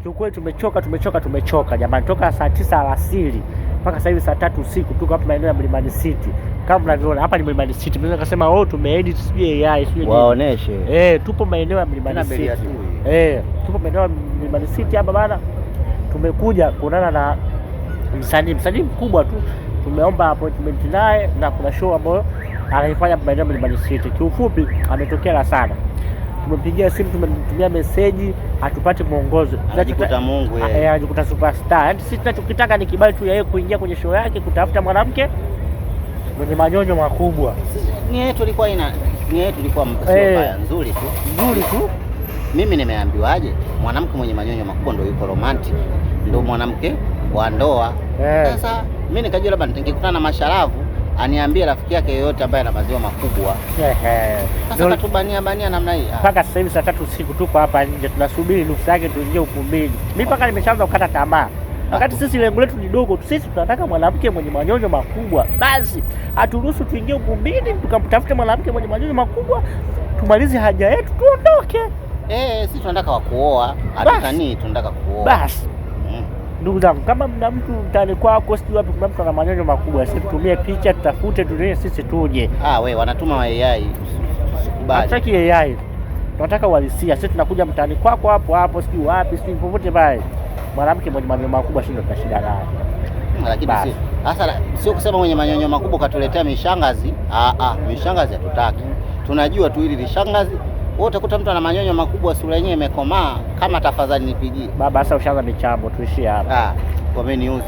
kiukweli tumechoka jamani, toka saa 9 alasiri mpaka sasa hivi saa 3 usiku tuko hapa maeneo ya Mlimani City. Kama mnavyoona hapa ni Mlimani City. Mnaweza kusema tumeedit sijui AI sijui waoneshe. Tupo maeneo ya Mlimani City. Tupo maeneo ya Mlimani City hapa bana. Tumekuja kuonana na msanii mkubwa tu. Tumeomba appointment naye na kuna show ambayo anaifanya maeneo ya Mlimani City. Kiufupi ametokea sana. Tumempigia simu, tumemtumia message, hatupati mwongozo. Anajikuta Mungu yeye. Anajikuta superstar. Yaani sisi tunachokitaka ni kibali tu yeye kuingia kwenye show yake, kutafuta mwanamke mwenye manyonyo makubwa. Nia yetu ilikuwa mbaya, nzuri tu. Mimi nimeambiwaje, mwanamke mwenye manyonyo makubwa ndio yuko romantic, ndio mwanamke wa ndoa. Sasa mimi nikajua labda ningekutana na masharafu aniambie rafiki yake yoyote ambaye ana maziwa makubwa. Sasa katubania namna hii. Mpaka sasa hivi saa 3 usiku tuko hapa nje tunasubiri nusu yake tuingie ukumbini. Mimi mpaka nimeshaanza kukata tamaa. Wakati sisi lengo letu ni dogo, sisi tunataka mwanamke mwenye manyonyo makubwa. Basi aturuhusu tuingie ukumbini tukamtafute mwanamke mwenye manyonyo makubwa, tumalize haja yetu tuondoke. Sisi tunataka kuoa, hatukani tunataka kuoa. Basi. Ndugu zangu, kama mna mtu mtani kwako sijui wapi kuna mtu ana manyonyo makubwa, sisi tutumie picha, tutafute tulie sisi tuje. Wewe wanatuma AI. Usikubali. Hataki AI. Tunataka uhalisia. Sisi tunakuja mtani kwako hapo sijui wapi sijui popote pale. Mwanamke mwenye manyonyo makubwa sio tuna shida naye. Lakini sio kusema mwenye manyonyo makubwa katuletea mishangazi. Mishangazi hatutaki. Tunajua tu hili lishangazi. Wewe utakuta mtu ana manyonyo makubwa, sura yenyewe imekomaa, kama tafadhali nipigie. Baba sasa ushaanza michambo, tuishie hapa. Kwa mimi niuzi.